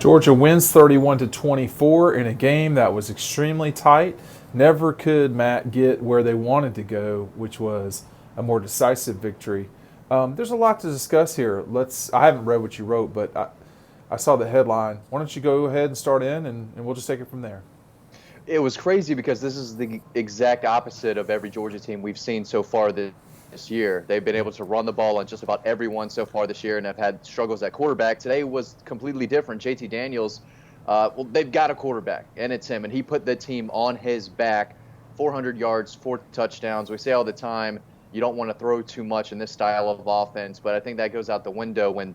Georgia wins 31-24 in a game that was extremely tight. Never could Matt get where they wanted to go, which was a more decisive victory. There's a lot to discuss here. I haven't read what you wrote, but I saw the headline. Why don't you go ahead and start and we'll just take it from there. It was crazy because this is the exact opposite of every Georgia team we've seen so far this year. They've been able to run the ball on just about everyone so far this year and have had struggles at quarterback. Today was completely different. JT Daniels, well, they've got a quarterback, and it's him, and he put the team on his back. 400 yards, 4 touchdowns. We say all the time, you don't want to throw too much in this style of offense, but I think that goes out the window when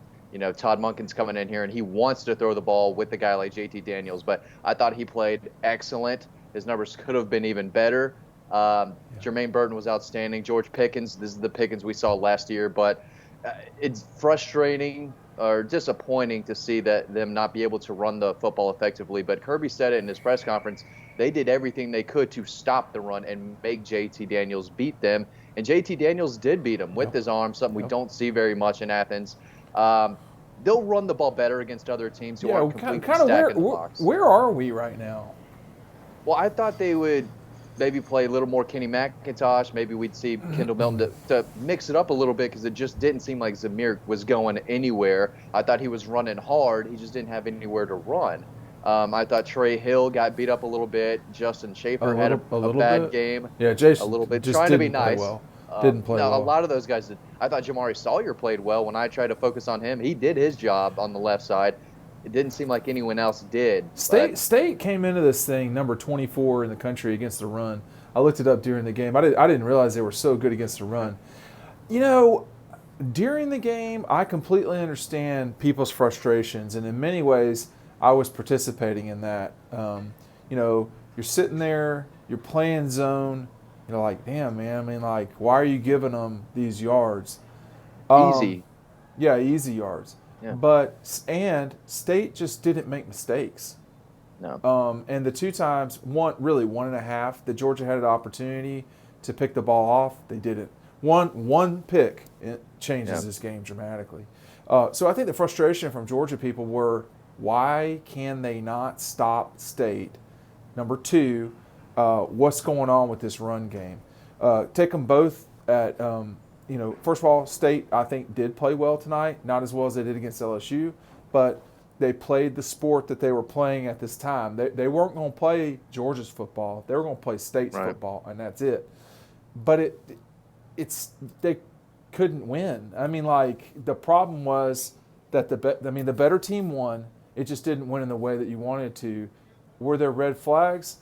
Todd Monken's coming in here and he wants to throw the ball with a guy like JT Daniels. But I thought he played excellent. His numbers could have been even better. Jermaine Burton was outstanding. George Pickens, this is the Pickens we saw last year. But it's frustrating or disappointing to see that them not be able to run the football effectively. But Kirby said it in his press conference. They did everything they could to stop the run and make JT Daniels beat them. And JT Daniels did beat him with his arm, something we don't see very much in Athens. They'll run the ball better against other teams who aren't completely stacking the box. Where are we right now? Well, I thought they would maybe play a little more Kenny McIntosh. Maybe we'd see Kendall Milton to mix it up a little bit because it just didn't seem like Zamir was going anywhere. I thought he was running hard. He just didn't have anywhere to run. I thought Trey Hill got beat up a little bit. Justin Schaefer had a bad game. Yeah, Jason a little bit. Just trying to be nice. Well. Didn't play well. A lot of those guys did. I thought Jamari Sawyer played well. When I tried to focus on him, he did his job on the left side. It didn't seem like anyone else did. State came into this thing number 24 in the country against the run. I looked it up during the game. I didn't realize they were so good against the run. During the game, I completely understand people's frustrations, and in many ways, I was participating in that. You're sitting there, you're playing zone. You're like, damn, man. I mean, like, why are you giving them these yards? Easy. Yeah, easy yards. Yeah. And State just didn't make mistakes. No. And the 2 times, one and a half, that Georgia had an opportunity to pick the ball off, they didn't. One pick it changes this game dramatically. So I think the frustration from Georgia people were, why can they not stop State? Number 2. What's going on with this run game? Take them both at, first of all, State, I think, did play well tonight. Not as well as they did against LSU, but they played the sport that they were playing at this time. They weren't going to play Georgia's football. They were going to play State's football, and that's it. But they couldn't win. I mean, like, the problem was that the better team won. It just didn't win in the way that you wanted it to. Were there red flags?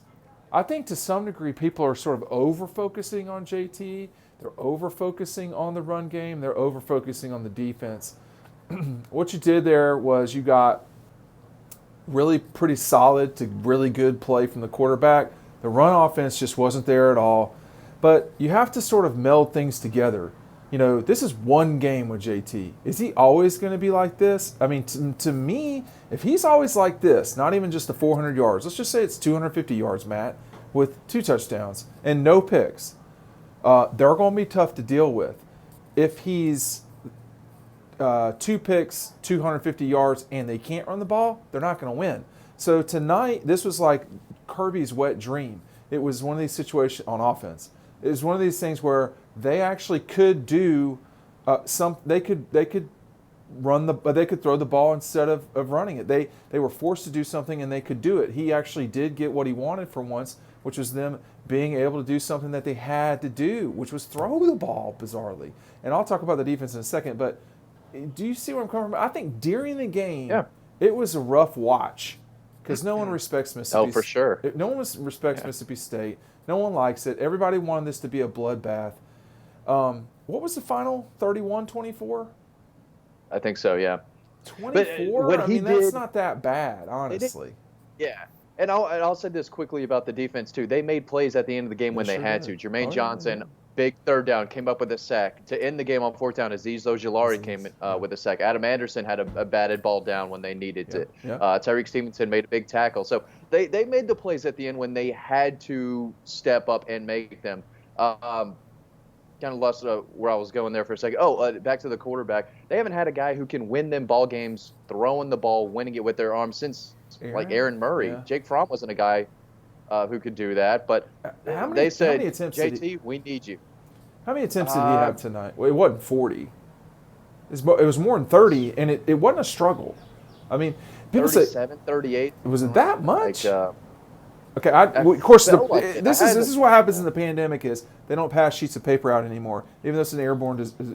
I think to some degree people are sort of over-focusing on JT. They're over-focusing on the run game. They're over-focusing on the defense. What you did there was you got really pretty solid to really good play from the quarterback. The run offense just wasn't there at all. But you have to sort of meld things together. This is one game with JT. Is he always going to be like this? I mean, to me, if he's always like this, not even just the 400 yards, let's just say it's 250 yards, Matt, with 2 touchdowns and no picks, they're going to be tough to deal with. If he's 2 picks, 250 yards, and they can't run the ball, they're not going to win. So tonight, this was like Kirby's wet dream. It was one of these situations on offense. It was one of these things where they actually could do they could they could throw the ball instead of running it. They were forced to do something and they could do it. He actually did get what he wanted for once, which was them being able to do something that they had to do, which was throw the ball bizarrely. And I'll talk about the defense in a second, but do you see where I'm coming from? I think during the game, it was a rough watch because no one respects Mississippi. Oh, for sure. No one respects Mississippi State. No one likes it. Everybody wanted this to be a bloodbath. What was the final? 31-24? I think so, yeah. 24? That's not that bad, honestly. Yeah. And I'll say this quickly about the defense, too. They made plays at the end of the game when they had to. Jermaine Johnson, big third down, came up with a sack. To end the game on 4th down, Azeez Ojulari came with a sack. Adam Anderson had a batted ball down when they needed to. Tyreek Stevenson made a big tackle. So they made the plays at the end when they had to step up and make them. kind of lost where I was going there for a second. Back to the quarterback. They haven't had a guy who can win them ball games, throwing the ball, winning it with their arms since like Aaron Murray. Yeah. Jake Fromm wasn't a guy who could do that. But they said, JT, we need you. How many attempts did he have tonight? Well, it wasn't 40. It was more than 30, and it wasn't a struggle. I mean, people 37, 38. Was it that much? Like, okay, of course, this is what happens in the pandemic is they don't pass sheets of paper out anymore, even though it's an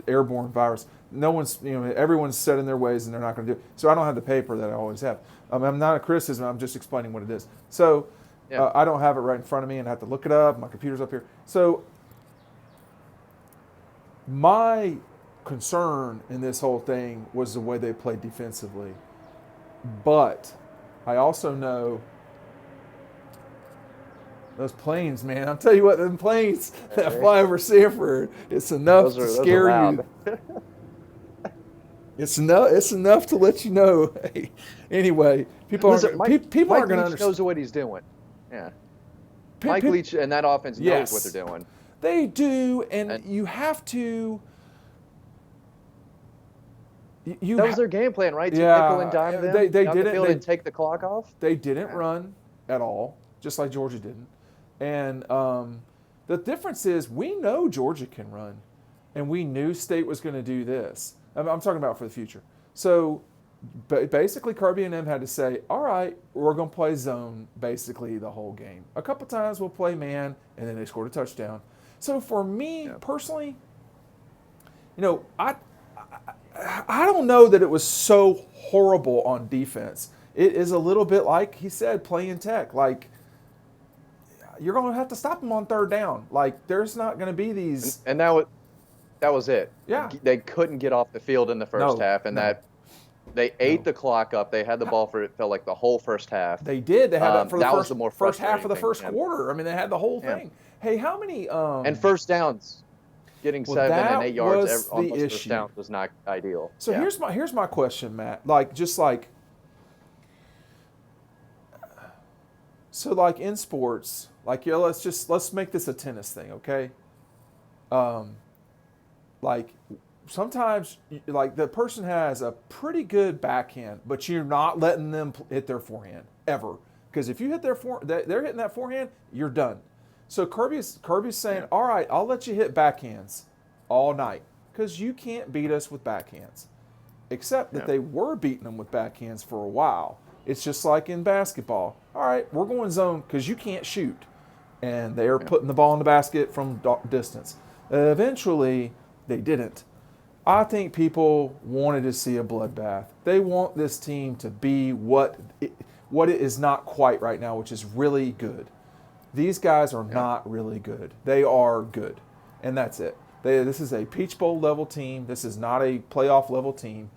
airborne virus. No one's, everyone's set in their ways, and they're not going to do it. So I don't have the paper that I always have. I'm not a criticism. I'm just explaining what it is. So I don't have it right in front of me, and I have to look it up. My computer's up here. So my concern in this whole thing was the way they played defensively. But I also know those planes, man. I'll tell you what, them planes that fly over Sanford, it's enough to scare you. It's enough to let you know. Hey, anyway, people aren't going to understand. Knows what he's doing. Yeah. Mike Leach and that offense knows what they're doing. They do, and you have to. That was their game plan, right? To nickel and dime them. They didn't. The field and take the clock off. They didn't run at all, just like Georgia didn't. And the difference is we know Georgia can run, and we knew State was going to do this. I'm talking about for the future. So basically, Kirby and them had to say, all right, we're going to play zone basically the whole game. A couple times we'll play man, and then they scored a touchdown. So for me personally, I don't know that it was so horrible on defense. It is a little bit like he said, playing tech. Like, you're going to have to stop them on third down. Like, there's not going to be these. And that was it. Yeah. They couldn't get off the field in the first half, and they ate the clock up. They had the ball for, it felt like, the whole first half. They did. They had that for the first half of the first thing. quarter. I mean, they had the whole thing. Hey, how many and first downs. Getting 7 and 8 yards on those first downs was not ideal. So here's my question, Matt. So in sports, let's make this a tennis thing, okay? Sometimes the person has a pretty good backhand, but you're not letting them hit their forehand ever, because if you hit they're hitting that forehand, you're done. So Kirby's saying, all right, I'll let you hit backhands all night because you can't beat us with backhands. Except that they were beating them with backhands for a while. It's just like in basketball. All right, we're going zone because you can't shoot. And they are putting the ball in the basket from distance. Eventually, they didn't. I think people wanted to see a bloodbath. They want this team to be what it is not quite right now, which is really good. These guys are not really good. They are good, and that's it. This is a Peach Bowl level team. This is not a playoff level team.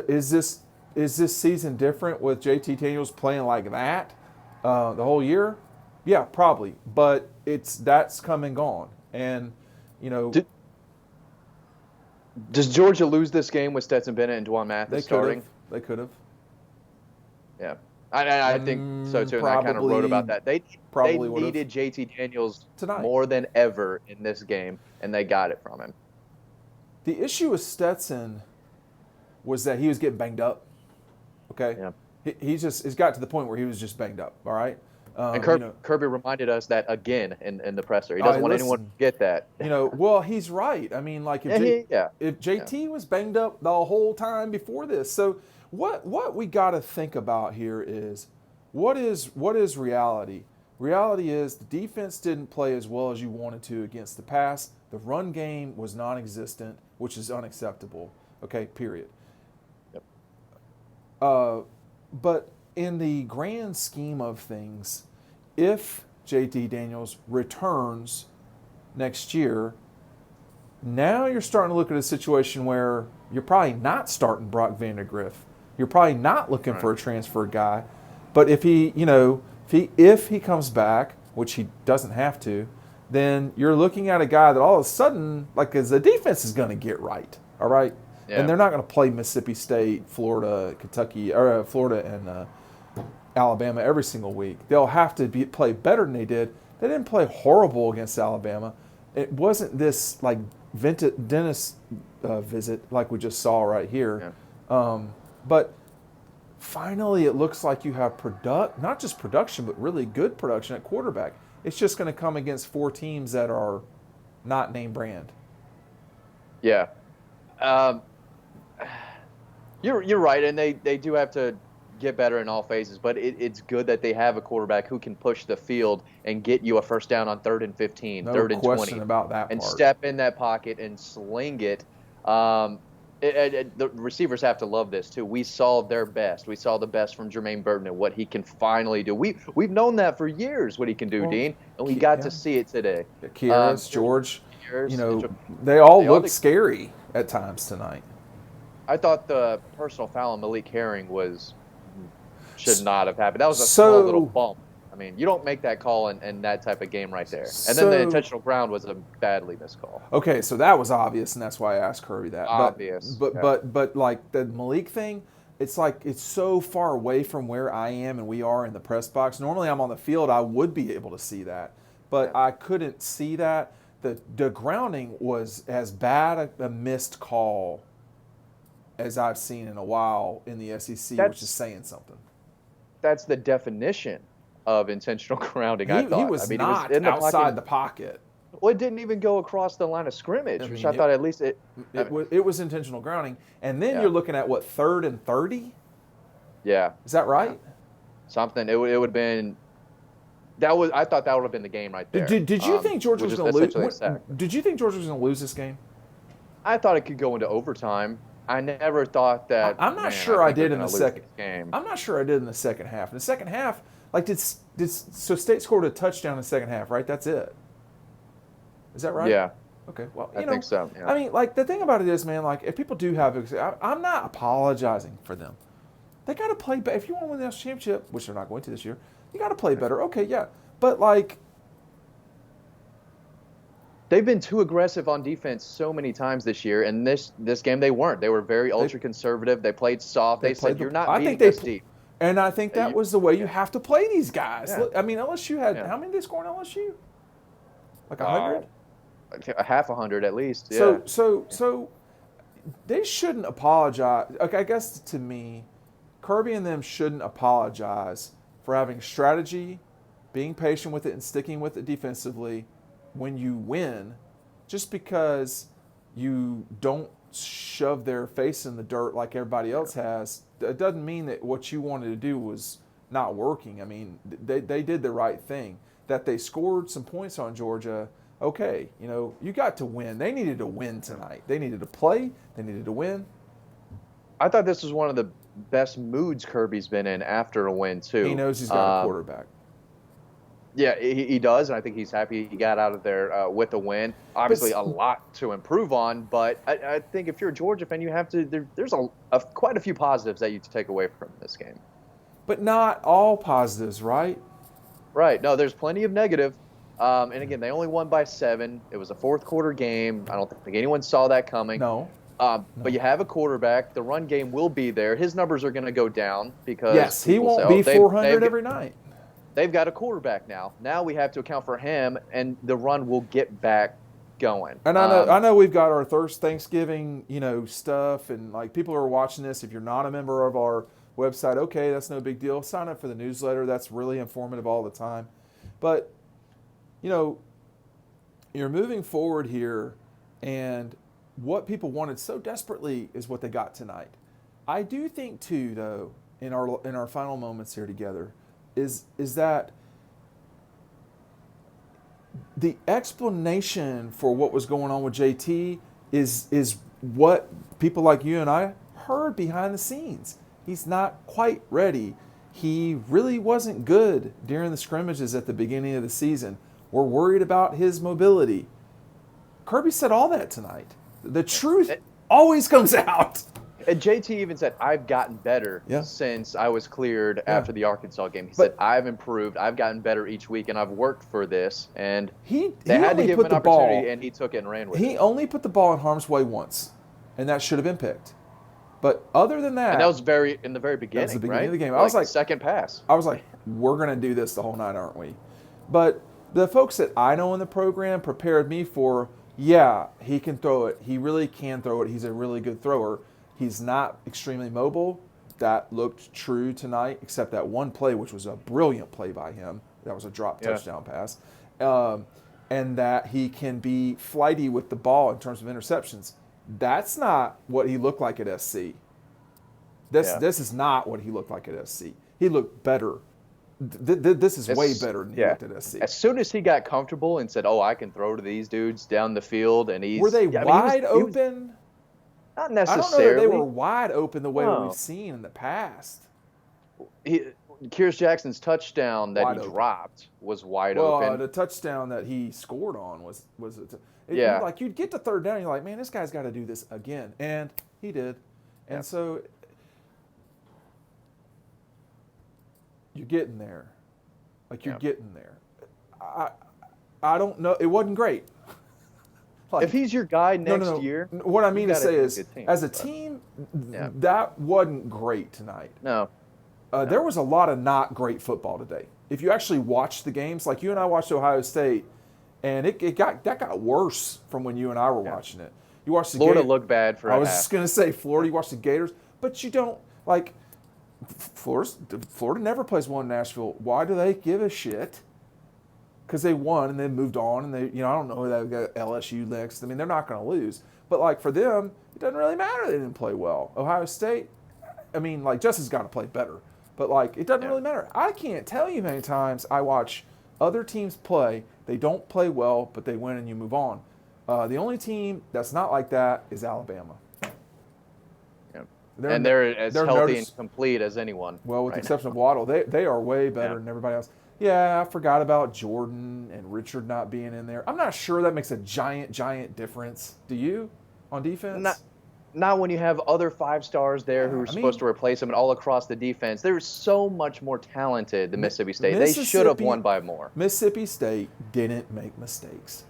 Is this season different with JT Daniels playing like that the whole year? Yeah, probably. But that's come and gone, and Does Georgia lose this game with Stetson Bennett and Dwan Mathis starting? They could have. Yeah. I think so too, and I kind of wrote about that. They needed JT Daniels tonight more than ever in this game, and they got it from him. The issue with Stetson was that he was getting banged up. Okay? Yeah. He's got to the point where he was just banged up, all right? And Kirby reminded us that again in the presser. He doesn't want anyone to get that. Well, he's right. I mean, like if JT was banged up the whole time before this. So what we got to think about here is what is reality? Reality is the defense didn't play as well as you wanted to against the pass. The run game was non-existent, which is unacceptable. Okay, period. Yep. But in the grand scheme of things, if JT Daniels returns next year, now you're starting to look at a situation where you're probably not starting Brock Vandagriff. You're probably not looking for a transfer guy. But if he comes back, which he doesn't have to, then you're looking at a guy that all of a sudden, as the defense is going to get right, all right? Yeah. And they're not going to play Mississippi State, Florida, Kentucky, or Florida and Alabama every single week. They'll have to play better than they did. They didn't play horrible against Alabama, it wasn't this like dentist visit like we just saw right here. Yeah. But finally, it looks like you have not just production, but really good production at quarterback. It's just going to come against 4 teams that are not name brand. Yeah. You're right, and they do have to get better in all phases, but it's good that they have a quarterback who can push the field and get you a first down on 3rd and 15, No 3rd and question 20, about that and part. step in that pocket and sling it. The receivers have to love this too. We saw their best. We saw the best from Jermaine Burton and what he can finally do. We've known that for years what he can do, Dean, and we got to see it today. Kieras, George, Kieras, they all look scary at times tonight. I thought the personal foul on Malik Herring should not have happened. That was a small little bump. I mean, you don't make that call in that type of game right there. And then the intentional ground was a badly missed call. Okay, so that was obvious, and that's why I asked Kirby that. Obvious. But like the Malik thing, it's like it's so far away from where I am and we are in the press box. Normally I'm on the field, I would be able to see that. But I couldn't see that. The grounding was as bad a missed call as I've seen in a while in the SEC, which is saying something. That's the definition of intentional grounding, I thought. He was not outside the pocket. Well, it didn't even go across the line of scrimmage, which I thought at least it was intentional grounding. And then you're looking at, 3rd and 30? Yeah. Is that right? Something. It would have been – I thought that would have been the game right there. Did you think Georgia was going to lose? Did you think Georgia was going to lose this game? I thought it could go into overtime. I never thought that. I'm not sure I did in the second game. I'm not sure I did in the second half. In the second half, so State scored a touchdown in the second half, right? That's it. Is that right? Yeah. Okay. Well, I think so. Yeah. I mean, like the thing about it is, man, like if people do have, I'm not apologizing for them. They got to play better. If you want to win the national championship, which they're not going to this year, you got to play better. Okay, yeah, but like. They've been too aggressive on defense so many times this year, and this game they weren't. They were very ultra-conservative. They played soft. They said, you're not beating us deep. And I think that was the way you have to play these guys. Yeah. I mean, LSU had how many did they score in LSU? Like 100? A half 100 at least. Yeah. So they shouldn't apologize. Okay, I guess to me, Kirby and them shouldn't apologize for having strategy, being patient with it, and sticking with it defensively when you win, just because you don't shove their face in the dirt like everybody else has. It doesn't mean that what you wanted to do was not working. I mean, they did the right thing. That they scored some points on Georgia, okay, you got to win. They needed to win tonight. They needed to play. They needed to win. I thought this was one of the best moods Kirby's been in after a win, too. He knows he's got a quarterback. Yeah, he does, and I think he's happy he got out of there with a win. Obviously, a lot to improve on, but I think if you're a Georgia fan, you have to. There's quite a few positives that you take away from this game. But not all positives, right? Right. No, there's plenty of negative. And again, they only won by 7. It was a fourth quarter game. I don't think anyone saw that coming. No. But you have a quarterback. The run game will be there. His numbers are going to go down because he won't be 400 every night. They've got a quarterback now. Now we have to account for him, and the run will get back going. And I know we've got our Thanksgiving, stuff, and like people are watching this. If you're not a member of our website, okay, that's no big deal. Sign up for the newsletter. That's really informative all the time. But, you're moving forward here, and what people wanted so desperately is what they got tonight. I do think too, though, in our final moments here together, is that the explanation for what was going on with JT is what people like you and I heard behind the scenes. He's not quite ready. He really wasn't good during the scrimmages at the beginning of the season. We're worried about his mobility. Kirby said all that tonight. The truth always comes out. And JT even said, I've gotten better since I was cleared after the Arkansas game. He said, I've improved. I've gotten better each week, and I've worked for this. And they had to give him an opportunity, and he took it and ran with it. He only put the ball in harm's way once, and that should have been picked. But other than that. And that was in the very beginning, of the game. I was like, second pass. I was like, we're going to do this the whole night, aren't we? But The folks that I know in the program prepared me for, yeah, he can throw it. He really can throw it. He's a really good thrower. He's not extremely mobile. That looked true tonight, except that one play, which was a brilliant play by him. That was a drop touchdown pass. And that he can be flighty with the ball in terms of interceptions. That's not what he looked like at SC. This is not what he looked like at SC. He looked better. This is way better than he looked at SC. As soon as he got comfortable and said, "Oh, I can throw to these dudes down the field," and were they wide open? Not necessarily. I don't know that they were wide open the way we've seen in the past. Kyrus Jackson's touchdown that he dropped was wide open. Well, the touchdown that he scored on was like you'd get to third down, you're like, man, this guy's got to do this again, and he did, and so you're getting there, you're getting there. I don't know. It wasn't great. If he's your guy next year, what I mean to say is, as a team, that wasn't great tonight. No. There was a lot of not great football today. If you actually watched the games, like you and I watched Ohio State, and it got worse from when you and I were watching it. You watched the Florida looked bad for. I was just gonna say Florida. You watched the Gators, but you don't like. Florida never plays one in Nashville. Why do they give a shit? Because they won and they moved on, and they, I don't know, they've got LSU next. I mean, they're not going to lose. But, like, for them, it doesn't really matter they didn't play well. Ohio State, I mean, like, Justin's got to play better. But, like, it doesn't really matter. I can't tell you how many times I watch other teams play. They don't play well, but they win and you move on. The only team that's not like that is Alabama. They're as healthy and complete as anyone. Well, with the exception of Waddle, they are way better than everybody else. Yeah, I forgot about Jordan and Richard not being in there. I'm not sure that makes a giant difference. Do you on defense? Not when you have other 5 stars there who are supposed to replace them and all across the defense. They're so much more talented than Mississippi State. They should have won by more. Mississippi State didn't make mistakes.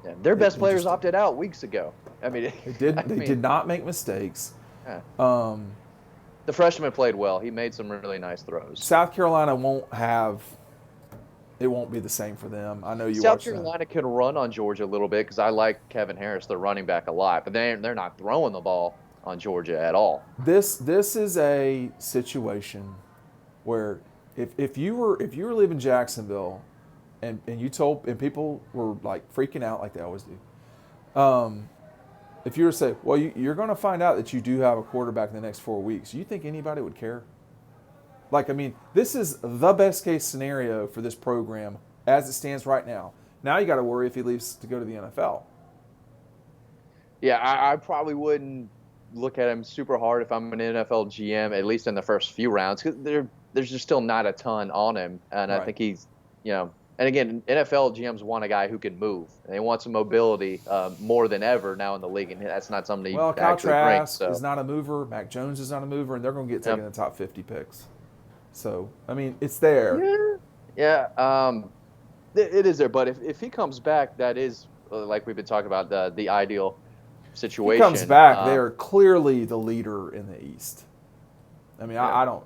Yeah, their best players opted out weeks ago. I mean, they did not make mistakes. Yeah. The freshman played well. He made some really nice throws. South Carolina it won't be the same for them. I know you. South Carolina can run on Georgia a little bit because I like Kevin Harris, the running back, a lot, but they're not throwing the ball on Georgia at all. This is a situation where if you were leaving Jacksonville, and people were like freaking out like they always do. If you were to say, well, you're going to find out that you do have a quarterback in the next 4 weeks, you think anybody would care? Like, I mean, this is the best case scenario for this program as it stands right now. Now you got to worry if he leaves to go to the NFL. Yeah, I probably wouldn't look at him super hard if I'm an NFL GM, at least in the first few rounds, because there's just still not a ton on him. And I think he's, and again, NFL GMs want a guy who can move. They want some mobility more than ever now in the league, and that's not something you Kyle actually bring. Trask is not a mover. Mac Jones is not a mover, and they're going to get taken in the top 50 picks. So, I mean, it's there. Yeah. It is there. But if he comes back, that is, like we've been talking about, the ideal situation. If he comes back, they are clearly the leader in the East. I mean, I don't.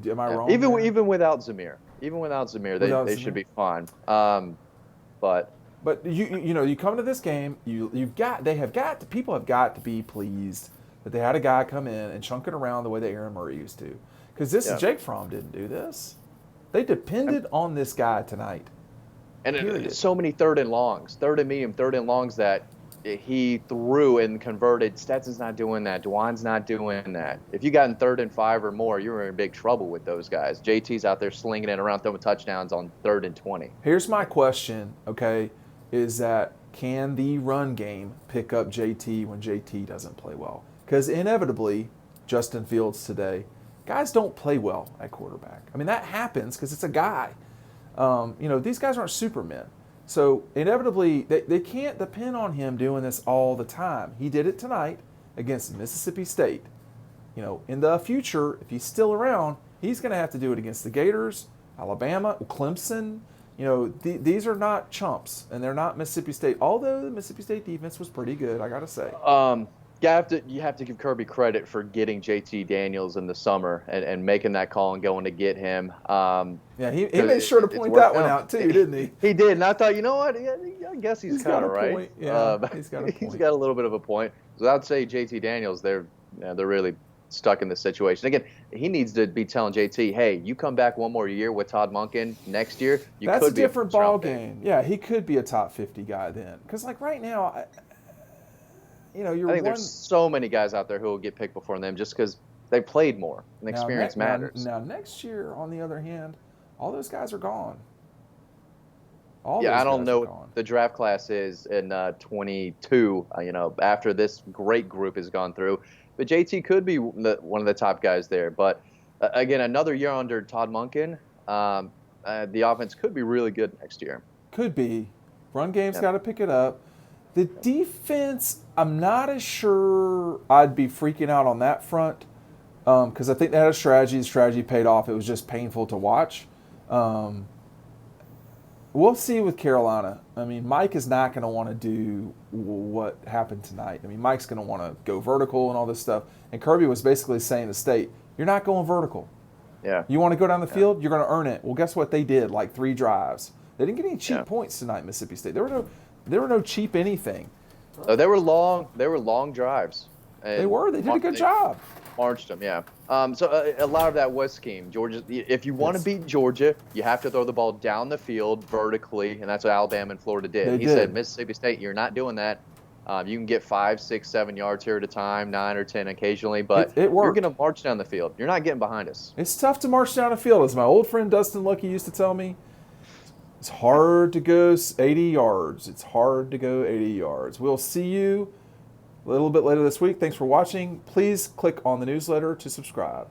Am I wrong? Even without Zamir. They should be fine. But you come to this game, people have got to be pleased that they had a guy come in and chunk it around the way that Aaron Murray used to. Because Jake Fromm didn't do this. They depended on this guy tonight. And so many third and longs, third and medium, third and longs that he threw and converted. Stetson's not doing that. Dwan's not doing that. If you got in 3rd and 5 or more, you were in big trouble with those guys. JT's out there slinging it around, throwing touchdowns on 3rd and 20. Here's my question, okay, is that can the run game pick up JT when JT doesn't play well? Because inevitably, Justin Fields today, guys don't play well at quarterback. I mean, that happens because it's a guy. These guys aren't supermen. So inevitably, they can't depend on him doing this all the time. He did it tonight against Mississippi State. In the future, if he's still around, he's going to have to do it against the Gators, Alabama, Clemson. These are not chumps, and they're not Mississippi State. Although the Mississippi State defense was pretty good, I got to say. You have to give Kirby credit for getting JT Daniels in the summer and making that call and going to get him. Yeah, he made sure to point that one out too, didn't he? He did, and I thought, you know what? Yeah, I guess he's got kind a of right. point. Yeah, he's got a point. He's got a little bit of a point. So I'd say JT Daniels, they're really stuck in this situation. Again, he needs to be telling JT, hey, you come back one more year with Todd Monken next year. That's could a be different ball game. Yeah, he could be a top 50 guy then. Because like right now, I think there's so many guys out there who will get picked before them just because they played more and experience matters. Now, next year, on the other hand, all those guys are gone. I don't know what the draft class is in 22, after this great group has gone through. But JT could be one of the top guys there. But, again, another year under Todd Monken, the offense could be really good next year. Could be. Run game's got to pick it up. The defense, I'm not as sure I'd be freaking out on that front because I think they had a strategy. The strategy paid off. It was just painful to watch. We'll see with Carolina. I mean, Mike is not going to want to do what happened tonight. I mean, Mike's going to want to go vertical and all this stuff. And Kirby was basically saying to State, you're not going vertical. Yeah. You want to go down the field, you're going to earn it. Well, guess what they did? Like 3 drives. They didn't get any cheap points tonight, Mississippi State. There were no cheap anything. They were long drives. They were. They did a good job. Marched them, yeah. So a lot of that was scheme. Georgia, if you want to beat Georgia, you have to throw the ball down the field vertically, and that's what Alabama and Florida did. He said, Mississippi State, you're not doing that. You can get 5, 6, 7 yards here at a time, 9 or 10 occasionally, but you're going to march down the field. You're not getting behind us. It's tough to march down the field. As my old friend Dustin Lucky used to tell me, it's hard to go 80 yards. It's hard to go 80 yards. We'll see you a little bit later this week. Thanks for watching. Please click on the newsletter to subscribe.